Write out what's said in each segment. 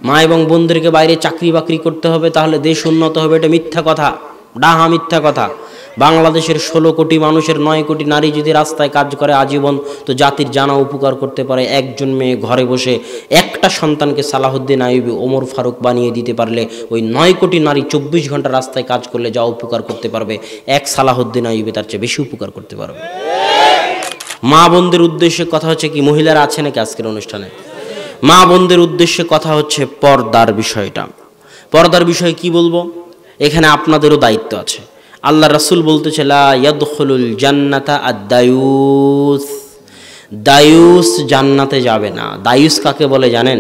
মা এবং বোনদেরকে বাইরে চাকরি বাকরি করতে হবে, তাহলে দেশ উন্নত হবে, এটা মিথ্যা কথা, ডাহা মিথ্যা কথা। বাংলাদেশের 16 কোটি মানুষের 9 কোটি নারী যদি রাস্তায় কাজ করে আজীবন, তো জাতির জানা উপকার করতে পারে। একজন মেয়ে ঘরে বসে একটা সন্তানকে সালাহুদ্দিন আইয়ুবী, ওমর ফারুক বানিয়ে দিতে পারলে ওই 9 কোটি নারী 24 ঘন্টা রাস্তায় কাজ করলে যা উপকার করতে পারবে, এক সালাহুদ্দিন আইয়ুবী তার চেয়ে বেশি উপকার করতে পারবে। মা বোনদের উদ্দেশ্যে কথা হচ্ছে কি, মহিলারা আছে নাকি আজকের অনুষ্ঠানে? মা বোনদের উদ্দেশ্যে কথা হচ্ছে পর্দার বিষয়টা। পর্দার বিষয়ে কি বলবো, এখানে আপনাদেরও দায়িত্ব আছে। আল্লাহ রাসূল বলতেছে, লা ইয়াদখুলুল জান্নাতা আদ-দায়ুস, দায়ুস জান্নাতে যাবে না। দায়ুস কাকে বলে জানেন?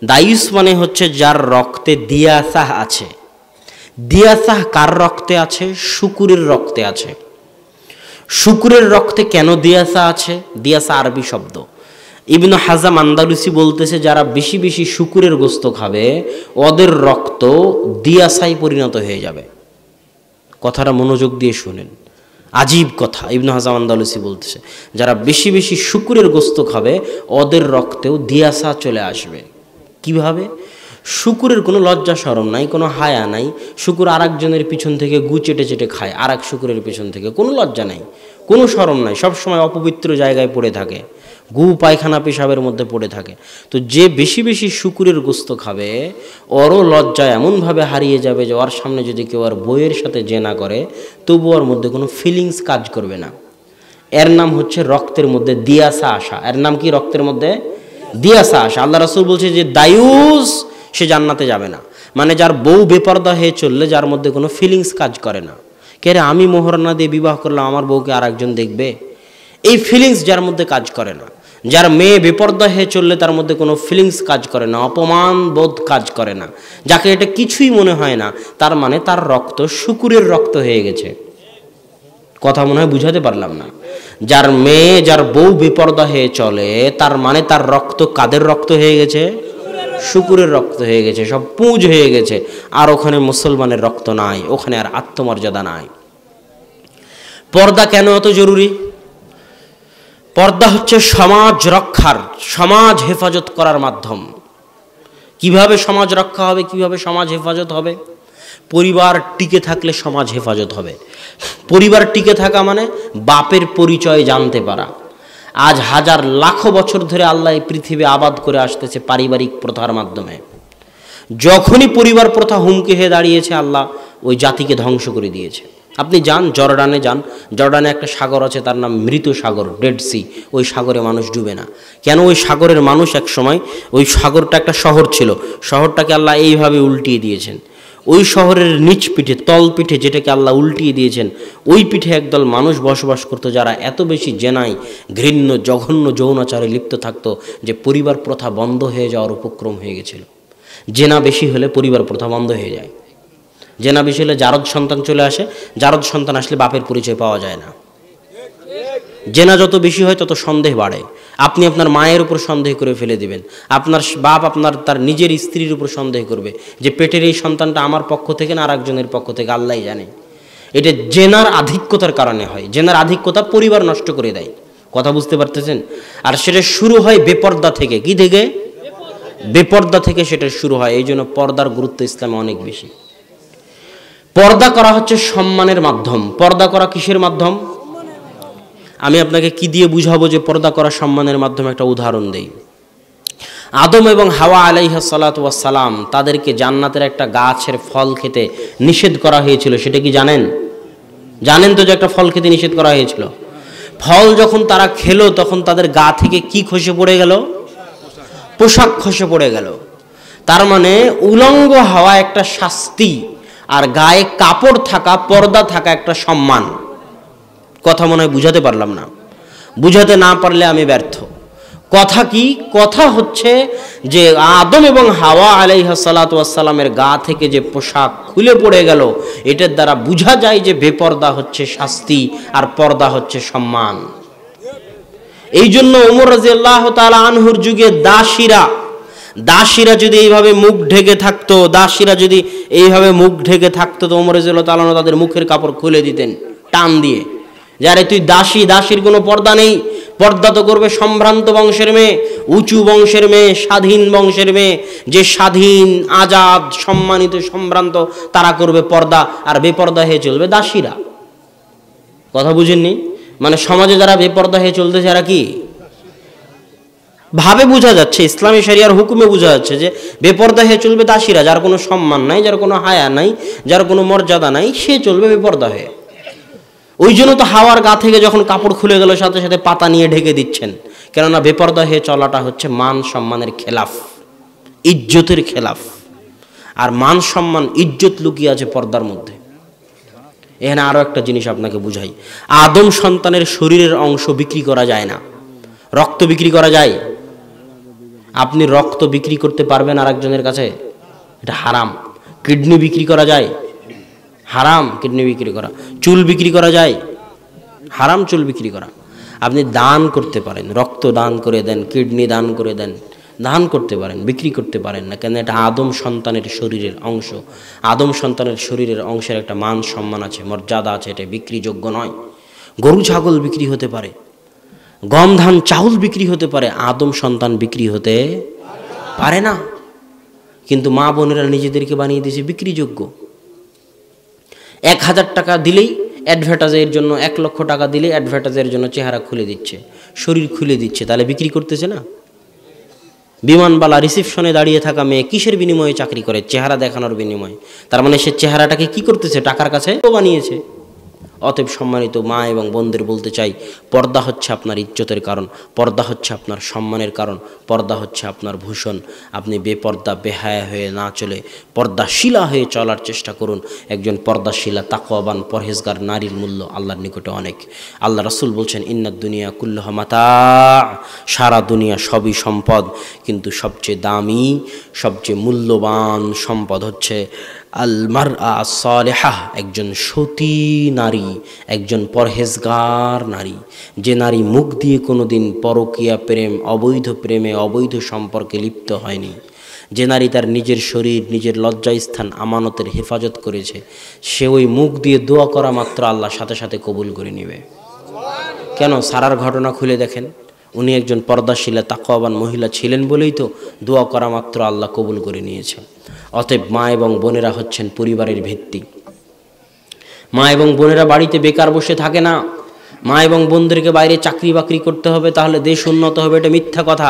দায়ুস মানে হচ্ছে যার রক্তে দিয়াসাহ আছে। দিয়াসাহ কার রক্তে আছে? শুকুরের রক্তে আছে। শুকুরের রক্তে কেন দিয়াসা আছে? দিয়াসা আরবি শব্দ। ইবনু হাজাম আন্দালুসি বলতেছে, যারা বেশি বেশি শুকুরের গোস্ত খাবে ওদের রক্ত দিয়াসায় পরিণত হয়ে যাবে। কথাটা মনোযোগ দিয়ে শুনেন, আজীব কথা। ইবনু হাজাম আন্দালুসি বলতেছে, যারা বেশি বেশি শুকুরের গোস্ত খাবে ওদের রক্তেও দিয়াসা চলে আসবে। কিভাবে? শুকুরের কোনো লজ্জা শরম নাই, কোনো হায়া নাই। শুকুর আর একজনের পিছন থেকে গু চেটে চেটে খায়, আর এক শুকুরের পিছন থেকে, কোনো লজ্জা নাই, কোনো শরম নাই, সবসময় অপবিত্র জায়গায় পড়ে থাকে, গু পায়খানা পেশাবের মধ্যে পড়ে থাকে। তো যে বেশি বেশি শুকুরের গোস্ত খাবে ওরও লজ্জা এমনভাবে হারিয়ে যাবে যে ওর সামনে যদি কেউ আর বইয়ের সাথে জেনা করে তবু ওর মধ্যে কোনো ফিলিংস কাজ করবে না। এর নাম হচ্ছে রক্তের মধ্যে দিয়াসা আসা। এর নাম কি? রক্তের মধ্যে দিয়াসা আসা। আল্লাহ রাসূল বলছে যে দায়ুস সে জান্নাতে যাবে না। মানে যার বউ বেপরদা হয়ে চললে, যার মধ্যে কোনো ফিলিংস কাজ করে না। কে রে, আমি মোহরানা দিয়ে বিবাহ করলাম, আমার বউকে আর একজন দেখবে, এই ফিলিংস যার মধ্যে কাজ করে না। যার মেয়ে বেপরদা হয়ে চললে তার মধ্যে কোনো ফিলিংস কাজ করে না, অপমান বোধ কাজ করে না, যাকে এটা কিছুই মনে হয় না, তার মানে তার রক্ত শুকুরের রক্ত হয়ে গেছে। কথা মনে হয় বুঝাতে পারলাম না। যার মেয়ে, যার বউ বেপরদা হয়ে চলে, তার মানে তার রক্ত কাদের রক্ত হয়ে গেছে? শুকুরের রক্ত হয়ে গেছে, সব পুঁজ হয়ে গেছে। আর ওখানে মুসলমানের রক্ত নাই, ওখানে আর আত্মমর্যাদা নাই। পর্দা কেন এত জরুরি? পর্দা হচ্ছে সমাজ রক্ষার, সমাজ হেফাজত করার মাধ্যম। কিভাবে সমাজ রক্ষা হবে, কিভাবে সমাজ হেফাজত হবে? পরিবার টিকে থাকলে সমাজ হেফাজত হবে। পরিবার টিকে থাকা মানে বাপের পরিচয় জানতে পারা। আজ হাজার লাখো বছর ধরে আল্লাহ এই পৃথিবী আবাদ করে আসতেছে পারিবারিক প্রথার মাধ্যমে। যখনই পরিবার প্রথা হুমকি হয়ে দাঁড়িয়েছে, আল্লাহ ওই জাতিকে ধ্বংস করে দিয়েছে। আপনি যান জর্ডানে, যান, জর্ডানে একটা সাগর আছে, তার নাম মৃত সাগর, ডেড সি। ওই সাগরে মানুষ ডুবে না কেন? ওই সাগরের মানুষ এক সময়, ওই সাগরটা একটা শহর ছিল, শহরটাকে আল্লাহ এইভাবে উল্টিয়ে দিয়েছেন। ওই শহরের নিচ পিঠে, তল পিঠে, যেটাকে আল্লাহ উল্টিয়ে দিয়েছেন, ওই পিঠে একদল মানুষ বসবাস করতো, যারা এত বেশি জেনায়, ঘৃণ্য জঘন্য যৌনাচারে লিপ্ত থাকতো যে পরিবার প্রথা বন্ধ হয়ে যাওয়ার উপক্রম হয়ে গেছিল। জেনা বেশি হলে পরিবার প্রথা বন্ধ হয়ে যায়। জেনা বেশি হলে জারদ সন্তান চলে আসে, জারদ সন্তান আসলে বাপের পরিচয় পাওয়া যায় না। জেনা যত বেশি হয় তত সন্দেহ বাড়ে। আপনি আপনার মায়ের উপর সন্দেহ করে ফেলে দিবেন, আপনার বাপ তার নিজের স্ত্রীর উপর সন্দেহ করবে যে পেটের এই সন্তানটা আমার পক্ষ থেকে না আর একজনের পক্ষ থেকে, আল্লাহই জানে। এটা জেনার আধিক্যতার কারণে হয়। জেনার আধিক্যতা পরিবার নষ্ট করে দেয়। কথা বুঝতে পারতেছেন? আর সেটা শুরু হয় বেপর্দা থেকে। কি থেকে? বেপর্দা থেকে সেটা শুরু হয়। এই জন্য পর্দার গুরুত্ব ইসলামে অনেক বেশি। পর্দা করা হচ্ছে সম্মানের মাধ্যম। পর্দা করা কিসের মাধ্যম? আমি আপনাকে কি দিয়ে বুঝাবো যে পর্দা করা সম্মানের মাধ্যমে? একটা উদাহরণ দেই। আদম এবং হাওয়া আলাইহিস সালাতু ওয়াস সালাম, তাদেরকে জান্নাতের একটা গাছের ফল খেতে নিষেধ করা হয়েছিল। সেটা কি জানেন? জানেন তো যে একটা ফল খেতে নিষেধ করা হয়েছিল। ফল যখন তারা খেলো তখন তাদের গা থেকে কি খসে পড়ে গেল? পোশাক খসে পড়ে গেল। তার মানে উলঙ্গ হওয়া একটা শাস্তি, আর গায়ে কাপড় থাকা, পর্দা থাকা একটা সম্মান। কথা মনে হয় বুঝাতে পারলাম না। বুঝাতে না পারলে আমি ব্যর্থ। কথা কি? কথা হচ্ছে যে আদম এবং হাওয়া আলাইহিস সালাতু ওয়াস সালামের গা থেকে যে পোশাক খুলে পড়ে গেল, এটার দ্বারা বোঝা যায় যে বেপর্দা হচ্ছে শাস্তি আর পর্দা হচ্ছে সম্মান। এই জন্য ওমর রাদিয়াল্লাহু তাআলা আনহুর যুগে দাসীরা যদি এইভাবে মুখ ঢেকে থাকতো, তো ওমর রাদিয়াল্লাহু তাআলা তাদের মুখের কাপড় খুলে দিতেন টান দিয়ে। যারে তুই দাসী, দাসীর কোনো পর্দা নেই, পর্দা তো করবে সম্ভ্রান্ত বংশের মেয়ে, উঁচু বংশের মেয়ে, স্বাধীন বংশের মেয়ে, যে স্বাধীন, আজাদ, সম্মানিত, সম্ভ্রান্ত, তারা করবে পর্দা। আর বেপর্দা হয়ে চলবে দাসীরা। কথা বুঝেননি? মানে সমাজে যারা বেপর্দা হয়ে চলতেছে এরা কি ভাবে বোঝা যাচ্ছে, ইসলামী শরিয়ার হুকুমে বোঝা যাচ্ছে যে বেপর্দা হয়ে চলবে দাসীরা। যার কোনো সম্মান নাই, যার কোনো হায়া নাই, যার কোনো মর্যাদা নাই, সে চলবে বেপর্দা হয়ে। ওই জন্য তো হাওয়ার গা থেকে যখন কাপড় খুলে গেল সাথে সাথে পাতা নিয়ে ঢেকে দিচ্ছেন, কেননা বেপর্দা হয়ে চলাটা হচ্ছে মান সম্মানের খেলাফ, ইজ্জতের খেলাফ। আর মান সম্মান ইজ্জত লুকিয়ে আছে পর্দার মধ্যে। এখানে আরো একটা জিনিস আপনাকে বুঝাই, আদম সন্তানের শরীরের অংশ বিক্রি করা যায় না। রক্ত বিক্রি করা যায়? আপনি রক্ত বিক্রি করতে পারবেন আরেকজনের কাছে? এটা হারাম। কিডনি বিক্রি করা যায়? হারাম কিডনি বিক্রি করা। চুল বিক্রি করা যায়? হারাম চুল বিক্রি করা। আপনি দান করতে পারেন, রক্ত দান করে দেন, কিডনি দান করে দেন, দান করতে পারেন, বিক্রি করতে পারেন না। কেন? এটা আদম সন্তানের শরীরের অংশ। আদম সন্তানের শরীরের অংশের একটা মান সম্মান আছে, মর্যাদা আছে, এটা বিক্রিযোগ্য নয়। গরু ছাগল বিক্রি হতে পারে, গম ধান চাউল বিক্রি হতে পারে, আদম সন্তান বিক্রি হতে পারে না। কিন্তু মা বোনেরা নিজেদেরকে বানিয়ে দিয়েছে বিক্রিযোগ্য। 1000 টাকা দিলেই অ্যাডভার্টাইজের জন্য, 1 লক্ষ টাকা দিলেই অ্যাডভার্টাইজের জন্য চেহারা খুলে দিচ্ছে, শরীর খুলে দিচ্ছে, তাহলে বিক্রি করতেছে না? বিমানবালা রিসিপশনে দাঁড়িয়ে থাকা মেয়ে কিসের বিনিময়ে চাকরি করে? চেহারা দেখানোর বিনিময়ে। তার মানে সে চেহারাটাকে কি করতেছে? টাকার কাছে বানিয়েছে। অতএব সম্মানিত মা এবং বোনদের বলতে চাই, পর্দা হচ্ছে আপনার ইজ্জতের কারণ, পর্দা হচ্ছে আপনার সম্মানের কারণ, পর্দা হচ্ছে আপনার ভূষণ। আপনি বেপর্দা বেহায়া হয়ে না চলে পর্দাশীলা হয়ে চলার চেষ্টা করুন। একজন পর্দাশীলা তাকওয়াবান পরহেজগার নারীর মূল্য আল্লাহর নিকটে অনেক। আল্লাহ রাসূল বলছেন, ইন্নাদ দুনিয়া কুল্লুহা মাতা, সারা দুনিয়া সবই সম্পদ, কিন্তু সবচেয়ে দামি, সবচেয়ে মূল্যবান সম্পদ হচ্ছে আল মারআ সালিহাহ, একজন সতী নারী, একজন পরহেজগার নারী। যে নারী মুখ দিয়ে কোনোদিন পরকীয়া প্রেম, অবৈধ প্রেমে, অবৈধ সম্পর্কে লিপ্ত হয়নি। যে নারী তার নিজের শরীর, নিজের লজ্জাস্থান আমানতের হেফাজত করেছে, সে ওই মুখ দিয়ে দোয়া করা মাত্র আল্লাহ সাথে সাথে কবুল করে নেবে। কেন? সারার ঘটনা খুলে দেখেন, উনি একজন পর্দাশীলা তাকওয়াবান মহিলা ছিলেন বলেই তো দোয়া করা মাত্র আল্লাহ কবুল করে নিয়েছে। অতএব মা এবং বোনেরা হচ্ছেন পরিবারের ভিত্তি। মা এবং বোনেরা বাড়িতে বেকার বসে থাকে না। মা এবং বোনদেরকে বাইরে চাকরি বাকরি করতে হবে তাহলে দেশ উন্নত হবে, এটা মিথ্যা কথা,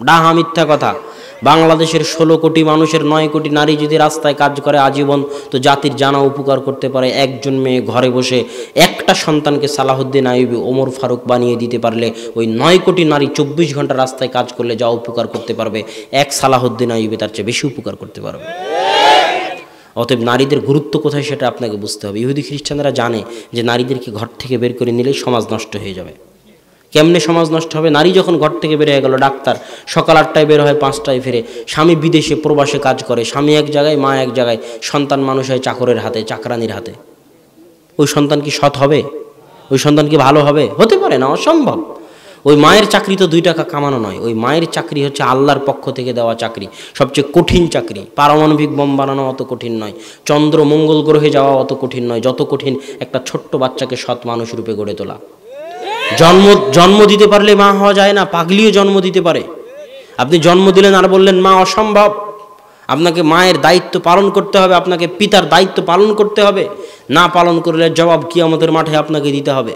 ডাহা মিথ্যা কথা। বাংলাদেশের 16 কোটি মানুষের 9 কোটি নারী যদি রাস্তায় কাজ করে আজীবন, তো জাতির জানা উপকার করতে পারে। একজন মেয়ে ঘরে বসে একটা সন্তানকে সালাহুদ্দিন আইয়ুবী, ওমর ফারুক বানিয়ে দিতে পারলে, ওই 9 কোটি নারী 24 ঘন্টা রাস্তায় কাজ করলে যা উপকার করতে পারবে, এক সালাহুদ্দিন আইয়ুবী তার চেয়ে বেশি উপকার করতে পারবে। অতএব নারীদের গুরুত্ব কোথায় সেটা আপনাকে বুঝতে হবে। ইহুদি খ্রিস্টানরা জানে যে নারীদেরকে ঘর থেকে বের করে নিলেই সমাজ নষ্ট হয়ে যাবে। কেমনে সমাজ নষ্ট হবে? নারী যখন ঘর থেকে বের হয়ে গেল, ডাক্তার সকাল 8টায় বের হয়, 5টায় ফিরে, স্বামী বিদেশে প্রবাসে কাজ করে, স্বামী এক জায়গায়, মা এক জায়গায়, সন্তান মানুষ হয় চাকরের হাতে, চাকরানির হাতে। ওই সন্তান কি সৎ হবে? ওই সন্তান কি ভালো হবে? হতে পারে না, অসম্ভব। ওই মায়ের চাকরি তো 2 টাকা কামানো নয়, ওই মায়ের চাকরি হচ্ছে আল্লাহর পক্ষ থেকে দেওয়া চাকরি, সবচেয়ে কঠিন চাকরি। পারমাণবিক বোম বানানো অত কঠিন নয়, চন্দ্র মঙ্গল গ্রহে যাওয়া অত কঠিন নয়, যত কঠিন একটা ছোট্ট বাচ্চাকে সৎ মানুষ রূপে গড়ে তোলা। জন্ম দিতে পারলে মা হওয়া যায় না, পাগলিও জন্ম দিতে পারে। আপনি জন্ম দিলেন আর বললেন মা, অসম্ভব। আপনাকে মায়ের দায়িত্ব পালন করতে হবে, আপনাকে পিতার দায়িত্ব পালন করতে হবে। না পালন করলে জবাব কিয়ামতের মাঠে আপনাকে দিতে হবে।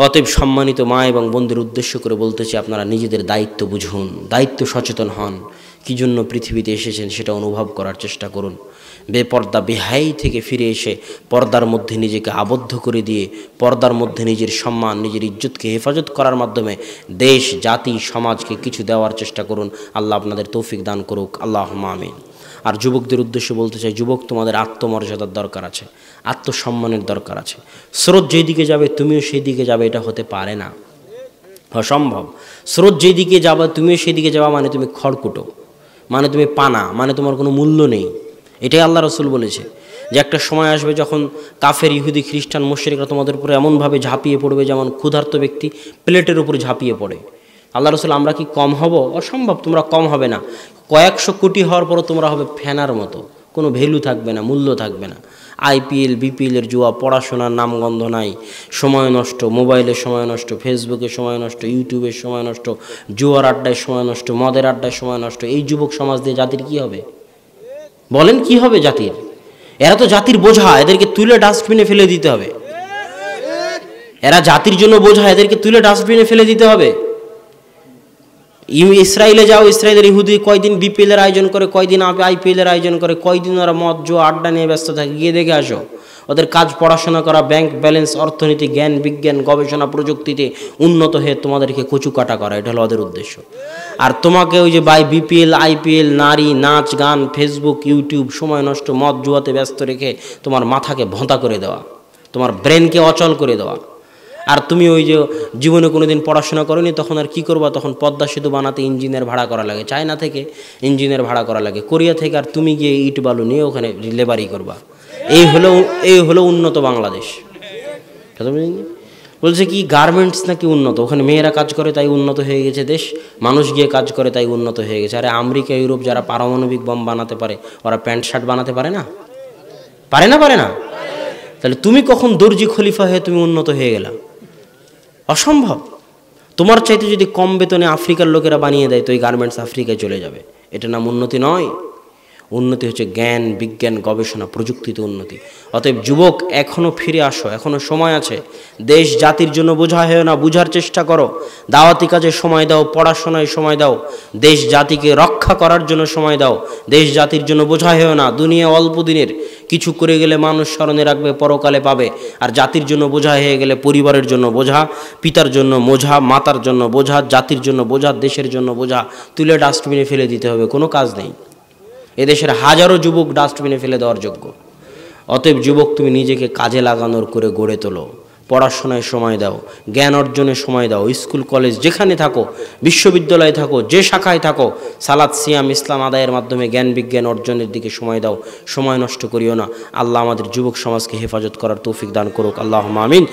অতএব সম্মানিত মা এবং বন্ধুদের উদ্দেশ্য করে বলতেছি, আপনারা নিজেদের দায়িত্ব বুঝুন, দায়িত্ব সচেতন হন। কি জন্য পৃথিবীতে এসেছেন সেটা অনুভব করার চেষ্টা করুন। বেপর্দা বেহাই থেকে ফিরে এসে পর্দার মধ্যে নিজেকে আবদ্ধ করে দিয়ে, পর্দার মধ্যে নিজের সম্মান, নিজের ইজ্জতকে হেফাজত করার মাধ্যমে দেশ, জাতি, সমাজকে কিছু দেওয়ার চেষ্টা করুন। আল্লাহ আপনাদের তৌফিক দান করুক, আল্লাহুম্মা আমিন। আর যুবকদের উদ্দেশ্যে বলতে চাই, যুবক, তোমাদের আত্মমর্যাদার দরকার আছে, আত্মসম্মানের দরকার আছে। স্রোত যেই দিকে যাবে তুমিও সেই দিকে যাবে, এটা হতে পারে না, অসম্ভব। স্রোত যেই দিকে যাবে তুমিও সেই দিকে যাওয়া মানে তুমি খড়কুটো, মানে তুমি পানা, মানে তোমার কোনো মূল্য নেই। এটাই আল্লাহ রসুল বলেছে যে একটা সময় আসবে যখন কাফের, ইহুদি, খ্রিস্টান, মুশরিকরা তোমাদের উপরে এমনভাবে ঝাঁপিয়ে পড়বে যেমন ক্ষুধার্ত ব্যক্তি প্লেটের উপরে ঝাঁপিয়ে পড়ে। আল্লাহ রসুল, আমরা কি কম হব? অসম্ভব, তোমরা কম হবে না। কয়েকশো কোটি হওয়ার পরও তোমরা হবে ফেনার মতো, কোনো ভ্যালু থাকবে না, মূল্য থাকবে না। আইপিএল বিপিএলের জুয়া, পড়াশোনার নামগন্ধ নাই, সময় নষ্ট, মোবাইলে সময় নষ্ট, ফেসবুকে সময় নষ্ট, ইউটিউবে সময় নষ্ট, জুয়ার আড্ডায় সময় নষ্ট, মদের আড্ডায় সময় নষ্ট। এই যুবক সমাজ দিয়ে জাতির কি হবে? বলেন কি হবে জাতির? এরা তো জাতির বোঝা, এদেরকে তুলে ডাস্টবিনে ফেলে দিতে হবে। এরা জাতির জন্য বোঝা, এদেরকে তুলে ডাস্টবিনে ফেলে দিতে হবে। ইসরায়েলে যাও, ইসরায়েলের ইহুদি কয়দিন বিপিএলের আয়োজন করে, কয়দিন আইপিএলের আয়োজন করে, কয়দিন ওরা মদ জুয়া আড্ডা নিয়ে ব্যস্ত থাকে, গিয়ে দেখে আসো। ওদের কাজ পড়াশোনা করা, ব্যাংক ব্যালেন্স, অর্থনীতি, জ্ঞান বিজ্ঞান, গবেষণা প্রযুক্তিতে উন্নত হয়ে তোমাদেরকে কচু কাটা করা, এটা হলো ওদের উদ্দেশ্য। আর তোমাকে ওই যে বিপিএল আইপিএল, নারী, নাচ গান, ফেসবুক ইউটিউব, সময় নষ্ট, মদ জুয়াতে ব্যস্ত রেখে তোমার মাথাকে ভোঁতা করে দেওয়া, তোমার ব্রেনকে অচল করে দেওয়া। আর তুমি ওই যে জীবনে কোনোদিন পড়াশোনা করোনি, তখন আর কি করবা? তখন পদ্মা সেতু বানাতে ইঞ্জিনের ভাড়া করা লাগে, চায়না থেকে ইঞ্জিনের ভাড়া করা লাগে, কোরিয়া থেকে, আর তুমি গিয়ে ইট বালু নিয়ে ওখানে লেবারি করবা। এই হলো উন্নত বাংলাদেশ। বলছে কি গার্মেন্টস নাকি উন্নত, ওখানে মেয়েরা কাজ করে তাই উন্নত হয়ে গেছে দেশ, মানুষ গিয়ে কাজ করে তাই উন্নত হয়ে গেছে। আরে আমেরিকা ইউরোপ যারা পারমাণবিক বম বানাতে পারে, ওরা প্যান্ট শার্ট বানাতে পারে না? পারে না? পারে না? তাহলে তুমি কখন দর্জি খলিফা হয়ে তুমি উন্নত হয়ে গেলা? অসম্ভব। তোমার চাইতে যদি কম বেতনে আফ্রিকার লোকেরা বানিয়ে দেয় তো এই গার্মেন্টস আফ্রিকায় চলে যাবে। এটা নাম উন্নতি নয়। উন্নতি হচ্ছে জ্ঞান বিজ্ঞান গবেষণা প্রযুক্তিতে উন্নতি। অতএব যুবক, এখনও ফিরে আসো, এখনও সময় আছে। দেশ জাতির জন্য বোঝা হয় না, বুঝার চেষ্টা করো। দাওয়াতি কাজে সময় দাও, পড়াশোনায় সময় দাও, দেশ জাতিকে রক্ষা করার জন্য সময় দাও। দেশ জাতির জন্য বোঝা হয় না। দুনিয়া অল্প দিনের, কিছু করে গেলে মানুষ স্মরণে রাখবে, পরকালে পাবে। আর জাতির জন্য বোঝা হয়ে গেলে পরিবারের জন্য বোঝা, পিতার জন্য বোঝা, মাতার জন্য বোঝা, জাতির জন্য বোঝা, দেশের জন্য বোঝা, তুলে ডাস্টবিনে ফেলে দিতে হবে। কোনো কাজ নেই। এদেশের হাজারো যুবক ডাস্টবিনে ফেলে দেওয়ার যোগ্য। অতএব যুবক, তুমি নিজেকে কাজে লাগানোর করে গড়ে তোলো, পড়াশোনায় সময় দাও, জ্ঞান অর্জনে সময় দাও। স্কুল কলেজ যেখানে থাকো, বিশ্ববিদ্যালয়ে থাকো, যে শাখায় থাকো, সালাত সিয়াম ইসলাম আদায়ের মাধ্যমে জ্ঞান বিজ্ঞান অর্জনের দিকে সময় দাও। সময় নষ্ট করিও না। আল্লাহ আমাদের যুবক সমাজকে হেফাজত করার তৌফিক দান করুক। আল্লাহুম্মা আমিন।